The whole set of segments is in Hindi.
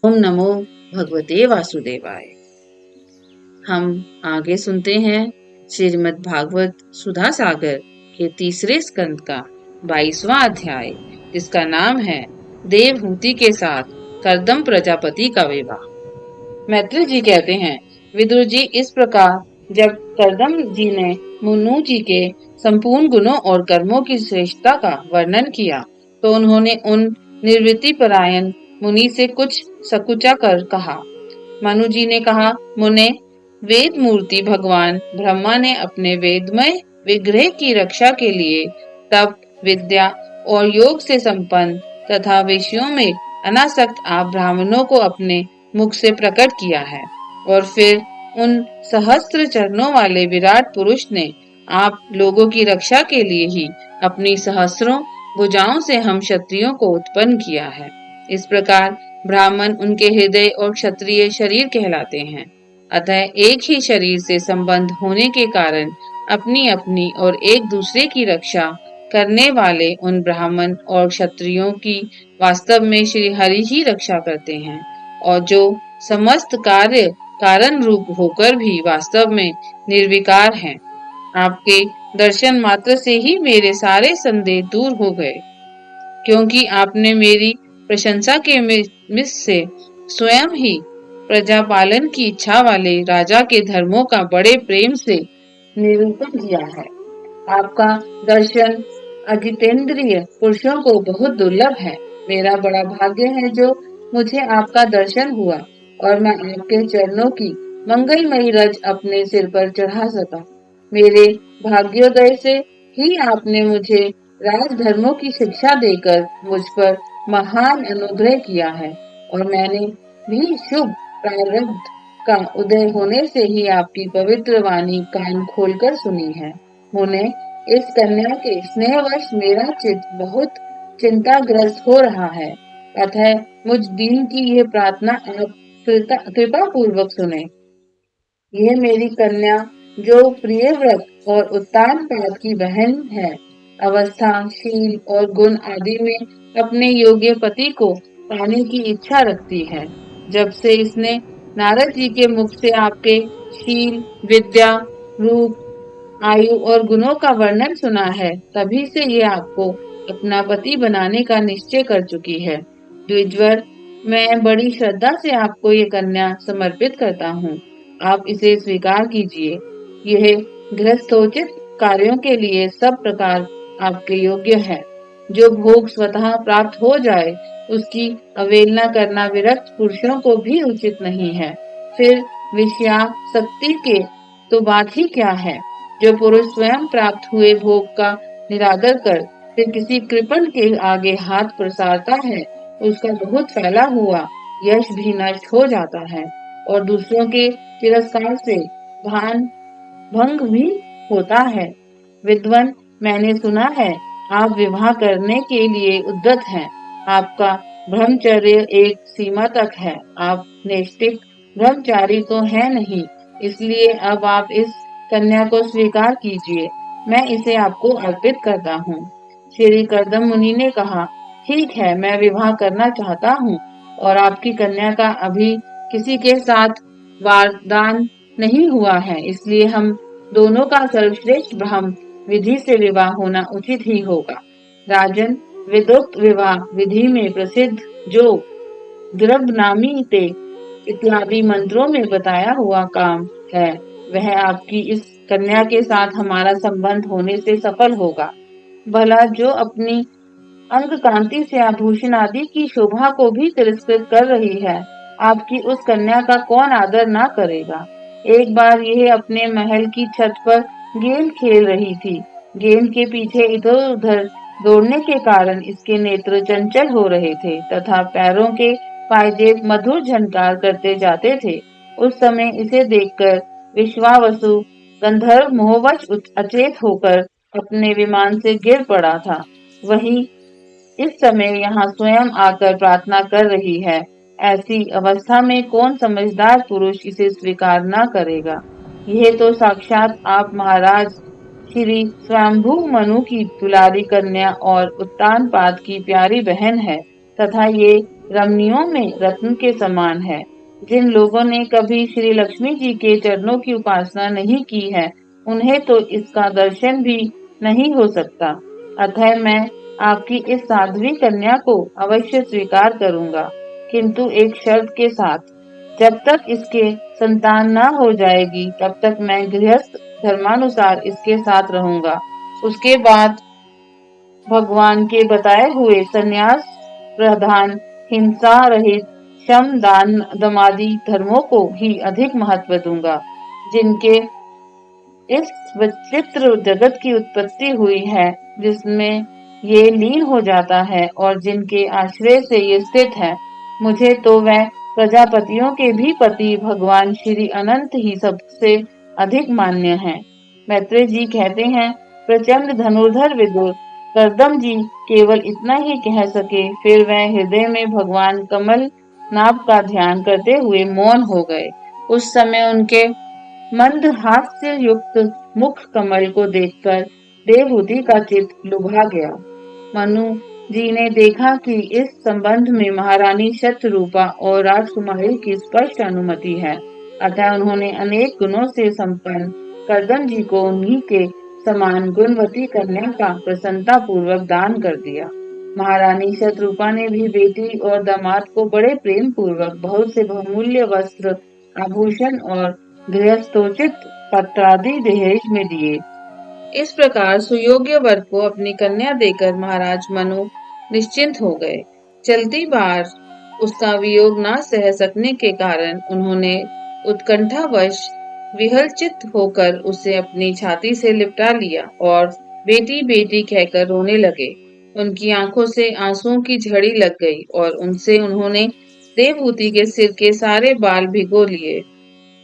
ओम नमो भगवते वासुदेवाय। हम आगे सुनते हैं श्रीमद् भागवत सुधा सागर के तीसरे स्कंद का 22वां अध्याय, जिसका नाम है देवहूति के साथ कर्दम प्रजापति का विवाह। मैत्री जी कहते हैं, विदुर जी, इस प्रकार जब कर्दम जी ने मुन्नू जी के संपूर्ण गुणों और कर्मों की श्रेष्ठता का वर्णन किया, तो उन्होंने उन निर्वृत्ति परायण मुनि से कुछ सकुचा कर कहा। मनु जी ने कहा, मुने, वेद मूर्ति भगवान ब्रह्मा ने अपने वेदमय विग्रह की रक्षा के लिए तप, विद्या और योग से संपन्न तथा विषयों में अनासक्त आप ब्राह्मणों को अपने मुख से प्रकट किया है, और फिर उन सहस्त्र चरणों वाले विराट पुरुष ने आप लोगों की रक्षा के लिए ही अपनी सहस्रों भुजाओं से हम क्षत्रियों को उत्पन्न किया है। इस प्रकार ब्राह्मण उनके हृदय और क्षत्रिय शरीर कहलाते हैं। अतः एक ही शरीर से संबंध होने के कारण अपनी अपनी और एक दूसरे की रक्षा करने वाले उन ब्राह्मण और क्षत्रियों की वास्तव में श्री हरि ही रक्षा करते हैं, और जो समस्त कार्य कारण रूप होकर भी वास्तव में निर्विकार हैं। आपके दर्शन मात्र से ही मेरे सारे संदेह दूर हो गए, क्योंकि आपने मेरी प्रशंसा के मिस से स्वयं ही प्रजा पालन की इच्छा वाले राजा के धर्मों का बड़े प्रेम से निरूपण किया है। आपका दर्शन अजितेंद्रिय पुरुषों को बहुत दुर्लभ है। मेरा बड़ा भाग्य है जो मुझे आपका दर्शन हुआ और मैं आपके चरणों की मंगलमयी रज अपने सिर पर चढ़ा सका। मेरे भाग्योदय से ही आपने मुझे राजधर्मों की शिक्षा देकर मुझ पर महान अनुग्रह किया है, और मैंने भी शुभ प्रारब्ध का उदय होने से ही आपकी पवित्र वाणी कान खोलकर सुनी है। मुने, इस कन्या के स्नेहवश मेरा चित्त बहुत चिंताग्रस्त हो रहा है, अतः मुझ दीन की यह प्रार्थना आप कृपा पूर्वक सुने। यह मेरी कन्या, जो प्रियव्रत और उत्तान पाद की बहन है, अवस्था, शील और गुण आदि में अपने योग्य पति को पाने की इच्छा रखती है। जब से इसने नारद जी के मुख से आपके शील, विद्या, रूप, आयु और गुणों का वर्णन सुना है, तभी से ये आपको अपना पति बनाने का निश्चय कर चुकी है। द्विजवर, मैं बड़ी श्रद्धा से आपको ये कन्या समर्पित करता हूँ। आप इसे स्वीकार कीजिए। यह गृहस्थोचित कार्यों के लिए सब प्रकार आपके योग्य है। जो भोग स्वतः प्राप्त हो जाए, उसकी अवहेलना करना विरक्त पुरुषों को भी उचित नहीं है। फिर विषयासक्ति के तो बात ही क्या है। जो पुरुष स्वयं प्राप्त हुए भोग का निरादर कर फिर किसी कृपण के आगे हाथ प्रसारता है, उसका बहुत फैला हुआ यश भी नष्ट हो जाता है, और दूसरों के तिरस्कार से भान भंग भी होता है। विद्वान, मैंने सुना है आप विवाह करने के लिए उद्यत हैं। आपका ब्रह्मचर्य एक सीमा तक है। आप नैष्ठिक ब्रह्मचारी तो है नहीं, इसलिए अब आप इस कन्या को स्वीकार कीजिए। मैं इसे आपको अर्पित करता हूँ। श्री कर्दम मुनि ने कहा, ठीक है, मैं विवाह करना चाहता हूँ, और आपकी कन्या का अभी किसी के साथ वारदान नहीं हुआ है, इसलिए हम दोनों का सर्वश्रेष्ठ ब्रह्म विधि से विवाह होना उचित ही होगा। राजन, वेदोक्त विवाह विधि में प्रसिद्ध जो द्रव्यनामी ते इत्यादि मंत्रों में बताया हुआ काम है, वह आपकी इस कन्या के साथ हमारा संबंध होने से सफल होगा। भला जो अपनी अंग कांति से आभूषण आदि की शोभा को भी तिरस्कृत कर रही है, आपकी उस कन्या का कौन आदर ना करेगा। एक बार यह अपने महल की छत पर गेंद खेल रही थी। गेंद के पीछे इधर उधर दौड़ने के कारण इसके नेत्र चंचल हो रहे थे तथा पैरों के पायजेब मधुर झनकार करते जाते थे। उस समय इसे देखकर विश्वावसु गंधर्व मोहवश अचेत होकर अपने विमान से गिर पड़ा था। वही इस समय यहाँ स्वयं आकर प्रार्थना कर रही है। ऐसी अवस्था में कौन समझदार पुरुष इसे स्वीकार न करेगा। यह तो साक्षात आप महाराज श्री स्वयंभू मनु की दुलारी कन्या और उत्तान पाद की प्यारी बहन है, तथा ये रमणियों में रत्न के समान है। जिन लोगों ने कभी श्री लक्ष्मी जी के चरणों की उपासना नहीं की है, उन्हें तो इसका दर्शन भी नहीं हो सकता। अतः मैं आपकी इस साध्वी कन्या को अवश्य स्वीकार करूंगा, किंतु एक शर्त के साथ। जब तक इसके संतान न हो जाएगी, तब तक मैं गृहस्थ धर्मानुसार इसके साथ रहूंगा। उसके बाद भगवान के बताए हुए संन्यास प्रधान, हिंसा रहित, शम दान दमादि धर्मों को ही अधिक महत्व दूंगा, जिनके इस विचित्र जगत की उत्पत्ति हुई है, जिसमें ये लीन हो जाता है और जिनके आश्रय से ये स्थित है। मुझे तो वह प्रजापतियों के भी पति भगवान श्री अनंत ही सबसे अधिक मान्य हैं। मैत्रेय जी कहते हैं, प्रचंड धनुर्धर विदुर करदम जी केवल इतना ही कह सके, फिर वह हृदय में भगवान कमल नाभ का ध्यान करते हुए मौन हो गए। उस समय उनके मंद हास्य युक्त मुख कमल को देखकर देवहूति का चित्त लुभा गया। मनु जी ने देखा कि इस संबंध में महारानी शतरूपा और राजकुमारी की स्पष्ट अनुमति है, अतः उन्होंने अनेक गुणों से संपन्न करदम जी को उन्हीं के समान गुणवती कन्या का प्रसन्नता पूर्वक दान कर दिया। महारानी शतरूपा ने भी बेटी और दामाद को बड़े प्रेम पूर्वक बहुत से बहुमूल्य वस्त्र, आभूषण और गृहस्थोचित पत्रादि दहेज में दिए। इस प्रकार सुयोग्य वर को अपनी कन्या देकर महाराज मनु निश्चिंत हो गए। चलती बार उसका वियोग न सह सकने के कारण उन्होंने उत्कंठावश विहलचित होकर उसे अपनी छाती से लिपटा लिया और बेटी बेटी कहकर रोने लगे। उनकी आंखों से आंसुओं की झड़ी लग गई और उनसे उन्होंने देवहूति के सिर के सारे बाल भिगो लिए।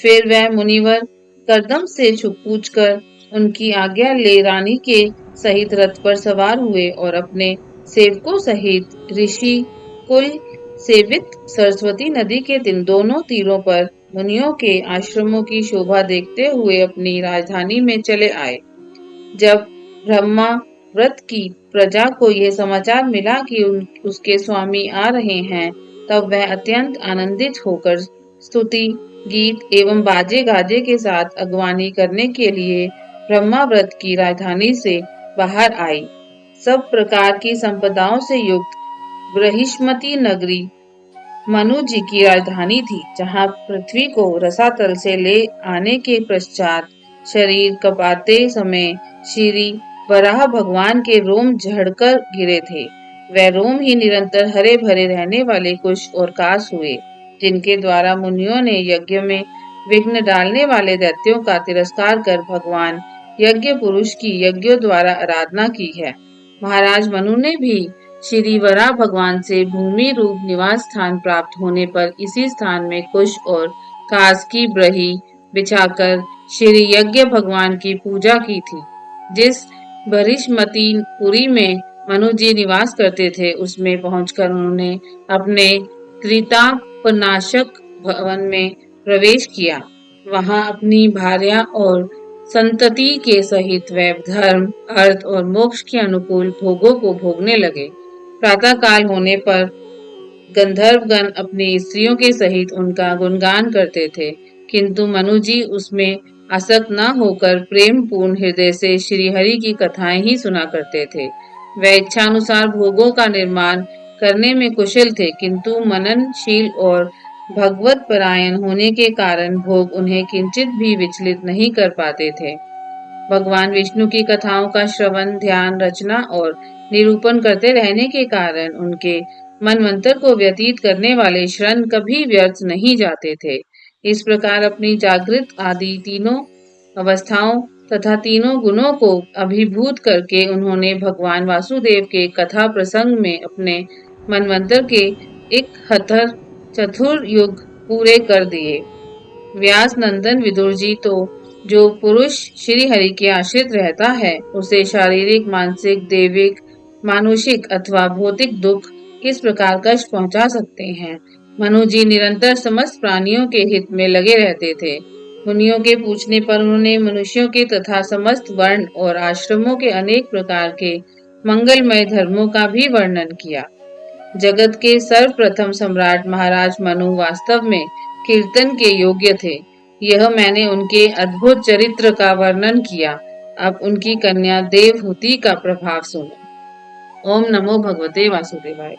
फिर वह मुनिवर करदम से पूछकर उनकी आज्ञा ले रानी के सहित रथ पर सवार हुए और अपने सेवकों सहित ऋषि कुल सेवित सरस्वती नदी के दोनों तीरों पर मुनियों के आश्रमों की शोभा देखते हुए अपनी राजधानी में चले आए। जब ब्रह्मा व्रत की प्रजा को यह समाचार मिला कि उसके स्वामी आ रहे हैं, तब वह अत्यंत आनंदित होकर स्तुति गीत एवं बाजे गाजे के साथ अगवानी करने के लिए ब्रह्माव्रत की राजधानी से बाहर आई। सब प्रकार की संपदाओं से युक्त बृहिष्मती नगरी मनु जी की राजधानी थी, जहाँ पृथ्वी को रसातल से ले आने के पश्चात शरीर कपाते समय श्री वराह भगवान के रोम झड़कर गिरे थे। वह रोम ही निरंतर हरे भरे रहने वाले कुश और कास हुए, जिनके द्वारा मुनियों ने यज्ञ में विघ्न डालने वाले दैत्यों का तिरस्कार कर भगवान यज्ञ पुरुष की यज्ञों द्वारा आराधना की है। महाराज मनु ने भी श्री वराह भगवान से भूमि रूप निवास स्थान प्राप्त होने पर इसी स्थान में कुश और कास की ब्रही बिछाकर श्री यज्ञ भगवान की पूजा की थी। जिस बरिष्मती पुरी में मनु जी निवास करते थे, उसमें पहुंचकर उन्होंने अपने कृतापनाशक भवन में प्रवेश किया। वहां अपनी भार्या और संतति के सहित वह धर्म, अर्थ और मोक्ष के अनुकूल भोगों को भोगने लगे। प्रातः काल होने पर गंधर्वगण अपनी स्त्रियों के सहित उनका गुणगान करते थे, किंतु मनु जी उसमें आसक्त न होकर प्रेम पूर्ण हृदय से श्री हरि की कथाएं ही सुना करते थे। वह इच्छानुसार भोगों का निर्माण करने में कुशल थे, किंतु मननशील और भगवत परायण होने के कारण भोग उन्हें किंचित भी विचलित नहीं कर पाते थे। भगवान विष्णु की कथाओं का श्रवण, ध्यान, रचना और निरूपण करते रहने के कारण उनके मनवंतर को व्यतीत करने वाले क्षण कभी व्यर्थ नहीं जाते थे। इस प्रकार अपनी जागृत आदि तीनों अवस्थाओं तथा तीनों गुणों को अभिभूत करके उन्होंने भगवान वासुदेव के कथा प्रसंग में अपने मनवंतर के 71 चतुर्युग पूरे कर दिए। व्यास नंदन विदुर जी तो जो पुरुष श्री हरि के आश्रित रहता है, उसे शारीरिक, मानसिक, दैविक, मानुषिक अथवा भौतिक दुख किस प्रकार कष्ट पहुंचा सकते हैं। मनु जी निरंतर समस्त प्राणियों के हित में लगे रहते थे। मुनियों के पूछने पर उन्होंने मनुष्यों के तथा समस्त वर्ण और आश्रमों के अनेक प्रकार के मंगलमय धर्मों का भी वर्णन किया। जगत के सर्वप्रथम सम्राट महाराज मनु वास्तव में कीर्तन के योग्य थे। यह मैंने उनके अद्भुत चरित्र का वर्णन किया। अब उनकी कन्या देवहूति का प्रभाव सुनो। ओम नमो भगवते वासुदेवाय।